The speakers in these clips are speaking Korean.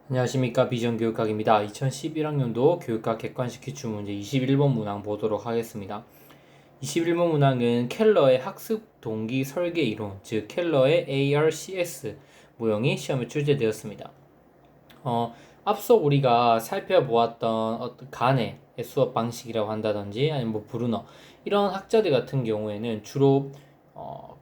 안녕하십니까. 비전교육학입니다. 2011학년도 교육학 객관식 기출문제 21번 문항 보도록 하겠습니다. 21번 문항은 켈러의 학습 동기 설계 이론, 즉 켈러의 ARCS 모형이 시험에 출제되었습니다. 앞서 우리가 살펴보았던 어떤 간의 수업 방식이라고 한다든지 아니면 뭐 브루너 이런 학자들 같은 경우에는 주로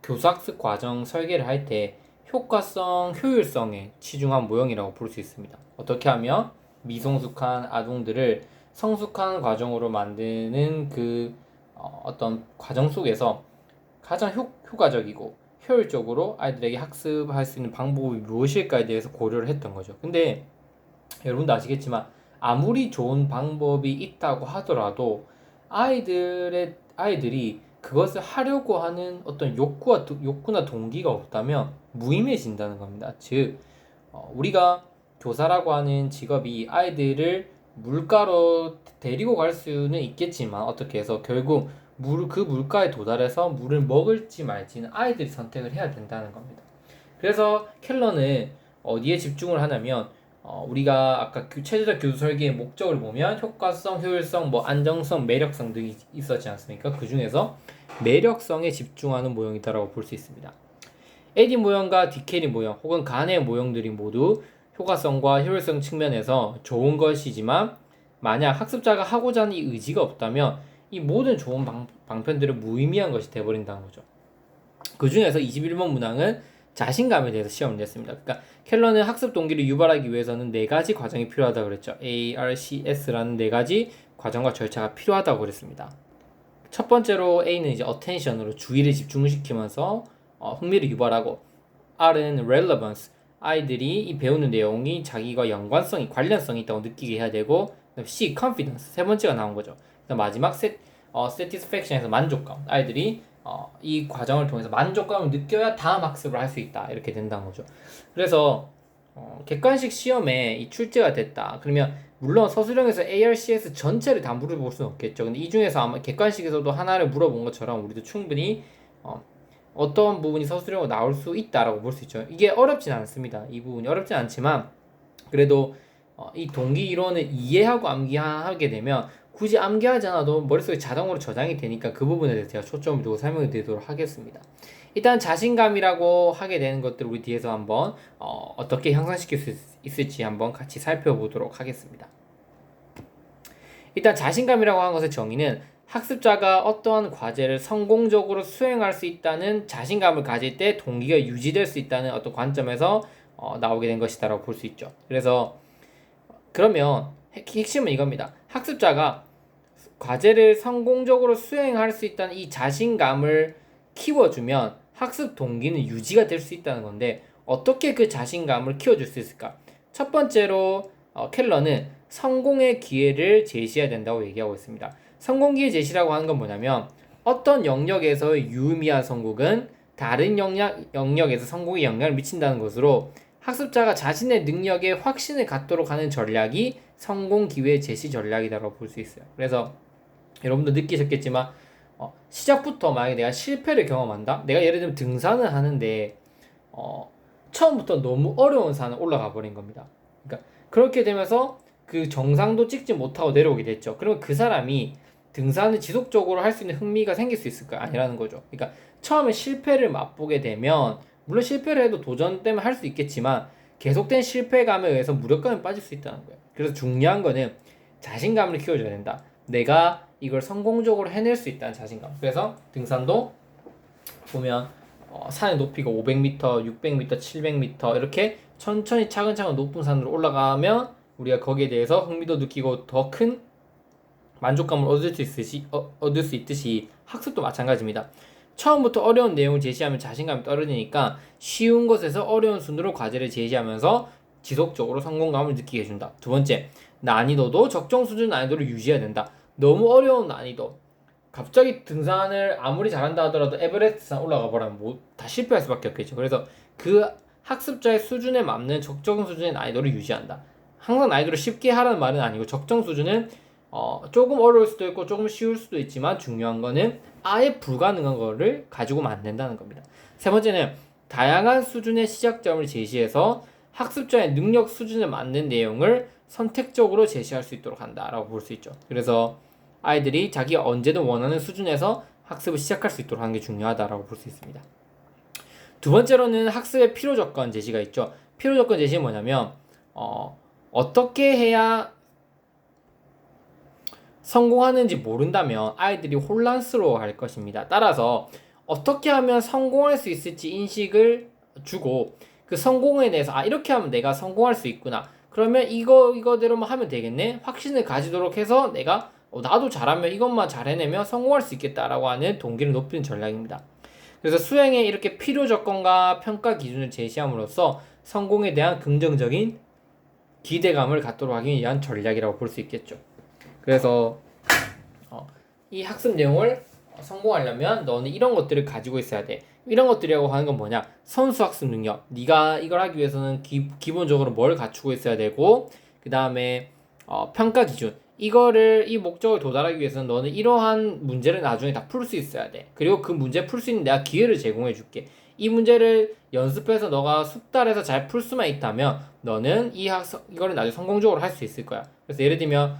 교수학습 과정 설계를 할 때 효과성, 효율성에 치중한 모형이라고 볼 수 있습니다. 어떻게 하면 미성숙한 아동들을 성숙한 과정으로 만드는 어떤 과정 속에서 가장 효과적이고 효율적으로 아이들에게 학습할 수 있는 방법이 무엇일까에 대해서 고려를 했던 거죠. 근데 여러분도 아시겠지만 아무리 좋은 방법이 있다고 하더라도 아이들이 그것을 하려고 하는 어떤 욕구나 동기가 없다면 무의미해진다는 겁니다. 즉, 우리가 교사라고 하는 직업이 아이들을 물가로 데리고 갈 수는 있겠지만 어떻게 해서 결국 그 물가에 도달해서 물을 먹을지 말지는 아이들이 선택을 해야 된다는 겁니다. 그래서 켈러는 어디에 집중을 하냐면 우리가 아까 체제적 교수 설계의 목적을 보면 효과성, 효율성, 안정성, 매력성 등이 있었지 않습니까? 그 중에서 매력성에 집중하는 모형이다라고 볼 수 있습니다. 에디 모형과 디케리 모형 혹은 간의 모형들이 모두 효과성과 효율성 측면에서 좋은 것이지만 만약 학습자가 하고자 하는 이 의지가 없다면 이 모든 좋은 방편들은 무의미한 것이 되어버린다는 거죠. 그 중에서 21번 문항은 자신감에 대해서 시험을 냈습니다. 그러니까 켈러는 학습 동기를 유발하기 위해서는 4가지 과정이 필요하다고 그랬죠. ARCS라는 4가지 과정과 절차가 필요하다고 그랬습니다. 첫 번째로 A는 이제 attention으로 주의를 집중시키면서 흥미를 유발하고, R은 relevance, 아이들이 이 배우는 내용이 자기가 연관성이, 관련성이 있다고 느끼게 해야 되고, C, confidence, 세 번째가 나온 거죠. 마지막 satisfaction에서 만족감, 아이들이 이 과정을 통해서 만족감을 느껴야 다음 학습을 할 수 있다, 이렇게 된다는 거죠. 그래서 객관식 시험에 이 출제가 됐다. 그러면 물론 서술형에서 ARCS 전체를 다 물어볼 수는 없겠죠. 근데 이 중에서 아마 객관식에서도 하나를 물어본 것처럼 우리도 충분히 어떤 부분이 서술형으로 나올 수 있다라고 볼 수 있죠. 이게 어렵진 않습니다. 이 부분이 어렵진 않지만 그래도 이 동기 이론을 이해하고 암기하게 되면 굳이 암기하지 않아도 머릿속에 자동으로 저장이 되니까 그 부분에 대해서 제가 초점을 두고 설명을 드리도록 하겠습니다. 일단 자신감이라고 하게 되는 것들 우리 뒤에서 한번 어떻게 향상시킬 수 있을지 한번 같이 살펴보도록 하겠습니다. 일단 자신감이라고 하는 것의 정의는 학습자가 어떠한 과제를 성공적으로 수행할 수 있다는 자신감을 가질 때 동기가 유지될 수 있다는 어떤 관점에서 나오게 된 것이다라고 볼 수 있죠. 그래서 그러면 핵심은 이겁니다. 학습자가 과제를 성공적으로 수행할 수 있다는 이 자신감을 키워주면 학습 동기는 유지가 될 수 있다는 건데 어떻게 그 자신감을 키워줄 수 있을까? 첫 번째로 켈러는 성공의 기회를 제시해야 된다고 얘기하고 있습니다. 성공 기회 제시라고 하는 건 뭐냐면 어떤 영역에서의 유의미한 성공은 다른 영역에서 성공에 영향을 미친다는 것으로 학습자가 자신의 능력에 확신을 갖도록 하는 전략이 성공 기회 제시 전략이라고 볼 수 있어요. 그래서 여러분도 느끼셨겠지만 시작부터 만약에 내가 실패를 경험한다? 내가 예를 들면 등산을 하는데 처음부터 너무 어려운 산을 올라가 버린 겁니다. 그러니까 그렇게 되면서 그 정상도 찍지 못하고 내려오게 됐죠. 그러면 그 사람이 등산을 지속적으로 할 수 있는 흥미가 생길 수 있을까? 아니라는 거죠. 그러니까 처음에 실패를 맛보게 되면 물론 실패를 해도 도전 때문에 할 수 있겠지만 계속된 실패감에 의해서 무력감에 빠질 수 있다는 거예요. 그래서 중요한 거는 자신감을 키워줘야 된다. 내가 이걸 성공적으로 해낼 수 있다는 자신감. 그래서 등산도 보면 산의 높이가 500m, 600m, 700m 이렇게 천천히 차근차근 높은 산으로 올라가면 우리가 거기에 대해서 흥미도 느끼고 더 큰 만족감을 얻을 수 있듯이 학습도 마찬가지입니다. 처음부터 어려운 내용을 제시하면 자신감이 떨어지니까 쉬운 것에서 어려운 순으로 과제를 제시하면서 지속적으로 성공감을 느끼게 해준다. 두 번째, 난이도도 적정 수준 난이도를 유지해야 된다. 너무 어려운 난이도, 갑자기 등산을 아무리 잘한다 하더라도 에베레스트산 올라가 버리면 다 실패할 수밖에 없겠죠. 그래서 그 학습자의 수준에 맞는 적정 수준의 난이도를 유지한다. 항상 난이도를 쉽게 하라는 말은 아니고 적정 수준은 조금 어려울 수도 있고 조금 쉬울 수도 있지만 중요한 거는 아예 불가능한 거를 가지고는 안 된다는 겁니다. 세 번째는 다양한 수준의 시작점을 제시해서 학습자의 능력 수준에 맞는 내용을 선택적으로 제시할 수 있도록 한다라고 볼 수 있죠. 그래서 아이들이 자기가 언제든 원하는 수준에서 학습을 시작할 수 있도록 하는 게 중요하다라고 볼 수 있습니다. 두 번째로는 학습의 필요 조건 제시가 있죠. 필요 조건 제시는 뭐냐면 어떻게 해야 성공하는지 모른다면 아이들이 혼란스러워할 것입니다. 따라서 어떻게 하면 성공할 수 있을지 인식을 주고 그 성공에 대해서 이렇게 하면 내가 성공할 수 있구나. 그러면 이거대로만 하면 되겠네. 확신을 가지도록 해서 내가 나도 잘하면 이것만 잘 해내면 성공할 수 있겠다라고 하는 동기를 높이는 전략입니다. 그래서 수행에 이렇게 필요 조건과 평가 기준을 제시함으로써 성공에 대한 긍정적인 기대감을 갖도록 하기 위한 전략이라고 볼 수 있겠죠. 그래서 이 학습 내용을 성공하려면 너는 이런 것들을 가지고 있어야 돼. 이런 것들이라고 하는 건 뭐냐? 선수 학습 능력. 네가 이걸 하기 위해서는 기본적으로 뭘 갖추고 있어야 되고, 그 다음에 평가 기준. 이 목적을 도달하기 위해서는 너는 이러한 문제를 나중에 다 풀 수 있어야 돼. 그리고 그 문제 풀 수 있는 내가 기회를 제공해 줄게. 이 문제를 연습해서 너가 숙달해서 잘 풀 수만 있다면 너는 이거를 나중에 성공적으로 할 수 있을 거야. 그래서 예를 들면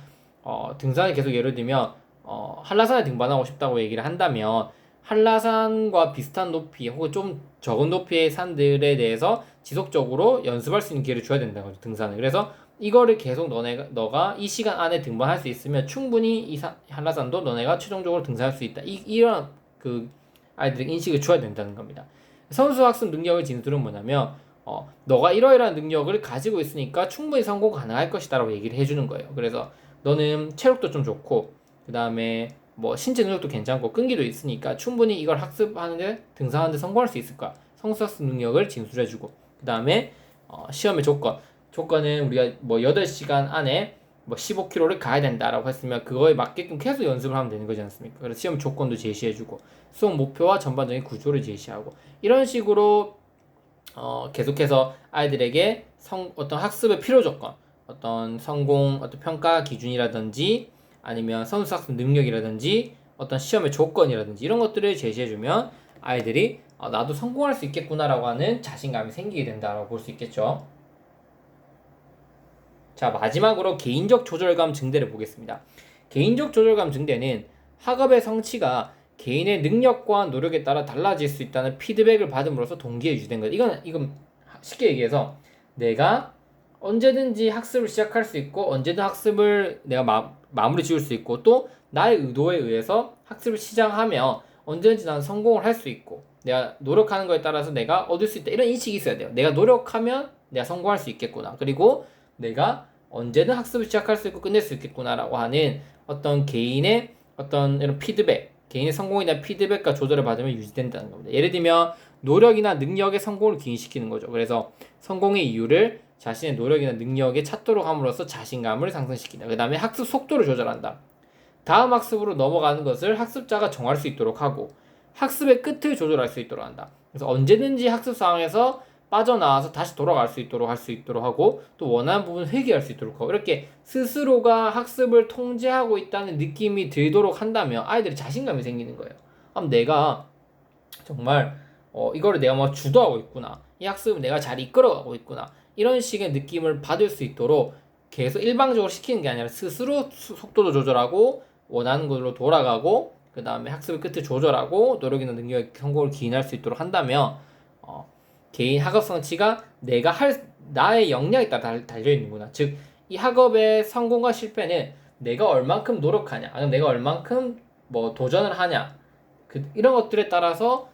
등산을 계속 예를 들면 한라산에 등반하고 싶다고 얘기를 한다면 한라산과 비슷한 높이 혹은 좀 적은 높이의 산들에 대해서 지속적으로 연습할 수 있는 기회를 줘야 된다는 거죠. 등산을. 그래서 이거를 계속 너가 이 시간 안에 등반할 수 있으면 충분히 한라산도 너네가 최종적으로 등산할 수 있다. 이런 그 아이들에게 인식을 줘야 된다는 겁니다. 선수 학습 능력의 진술은 뭐냐면 너가 이러이러한 능력을 가지고 있으니까 충분히 성공 가능할 것이다 라고 얘기를 해주는 거예요. 그래서 너는 체력도 좀 좋고 그 다음에 뭐 신체 능력도 괜찮고 끈기도 있으니까 충분히 이걸 학습하는데 등산하는데 성공할 수 있을 거야. 선수 학습 능력을 진술해주고 그 다음에 시험의 조건은 우리가 뭐 8시간 안에 뭐 15km를 가야 된다라고 했으면 그거에 맞게끔 계속 연습을 하면 되는 거지 않습니까? 그래서 시험 조건도 제시해주고 수업 목표와 전반적인 구조를 제시하고 이런 식으로 계속해서 아이들에게 어떤 학습의 필요 조건, 어떤 성공, 어떤 평가 기준이라든지 아니면 선수 학습 능력이라든지 어떤 시험의 조건이라든지 이런 것들을 제시해주면 아이들이 나도 성공할 수 있겠구나라고 하는 자신감이 생기게 된다라고 볼 수 있겠죠. 자, 마지막으로 개인적 조절감 증대를 보겠습니다. 개인적 조절감 증대는 학업의 성취가 개인의 능력과 노력에 따라 달라질 수 있다는 피드백을 받음으로써 동기에 유지된 것. 이건 쉽게 얘기해서 내가 언제든지 학습을 시작할 수 있고 언제든 학습을 내가 마무리 지을 수 있고 또 나의 의도에 의해서 학습을 시작하면 언제든지 난 성공을 할 수 있고 내가 노력하는 거에 따라서 내가 얻을 수 있다. 이런 인식이 있어야 돼요. 내가 노력하면 내가 성공할 수 있겠구나. 그리고 내가 언제든 학습을 시작할 수 있고 끝낼 수 있겠구나라고 하는 어떤 개인의 어떤 이런 피드백, 개인의 성공에 대한 피드백과 조절을 받으면 유지된다는 겁니다. 예를 들면 노력이나 능력의 성공을 기인시키는 거죠. 그래서 성공의 이유를 자신의 노력이나 능력에 찾도록 함으로써 자신감을 상승시킨다. 그 다음에 학습 속도를 조절한다. 다음 학습으로 넘어가는 것을 학습자가 정할 수 있도록 하고 학습의 끝을 조절할 수 있도록 한다. 그래서 언제든지 학습 상황에서 빠져나와서 다시 돌아갈 수 있도록 할 수 있도록 하고 또 원하는 부분 회귀할 수 있도록 하고 이렇게 스스로가 학습을 통제하고 있다는 느낌이 들도록 한다면 아이들이 자신감이 생기는 거예요. 그럼 내가 정말 이거를 내가 뭐 주도하고 있구나. 이 학습을 내가 잘 이끌어가고 있구나. 이런 식의 느낌을 받을 수 있도록 계속 일방적으로 시키는 게 아니라 스스로 속도도 조절하고 원하는 걸로 돌아가고 그 다음에 학습의 끝을 조절하고 노력이나 능력의 성공을 기인할 수 있도록 한다면 개인 학업 성취가 나의 역량에 따라 달려있는구나. 즉, 이 학업의 성공과 실패는 내가 얼만큼 노력하냐, 아니면 내가 얼만큼 뭐 도전을 하냐, 이런 것들에 따라서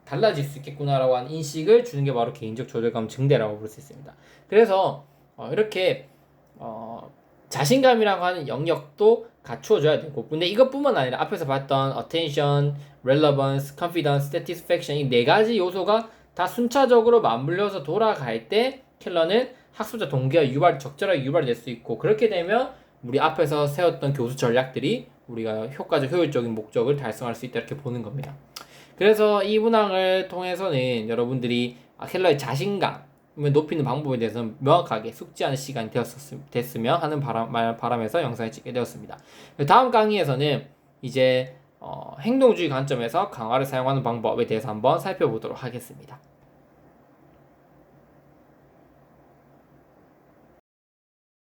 달라질 수 있겠구나라고 하는 인식을 주는 게 바로 개인적 조절감 증대라고 볼 수 있습니다. 그래서 이렇게 자신감이라고 하는 영역도 갖추어줘야 되고, 근데 이것뿐만 아니라 앞에서 봤던 attention, relevance, confidence, satisfaction 이 4가지 요소가 다 순차적으로 맞물려서 돌아갈 때 켈러는 학습자 동기가 적절하게 유발될 수 있고 그렇게 되면 우리 앞에서 세웠던 교수 전략들이 우리가 효과적 효율적인 목적을 달성할 수 있다 이렇게 보는 겁니다. 그래서 이 문항을 통해서는 여러분들이 켈러의 자신감을 높이는 방법에 대해서 명확하게 숙지하는 시간이 됐으면 하는 바람에서 영상을 찍게 되었습니다. 다음 강의에서는 이제 행동주의 관점에서 강화를 사용하는 방법에 대해서 한번 살펴보도록 하겠습니다.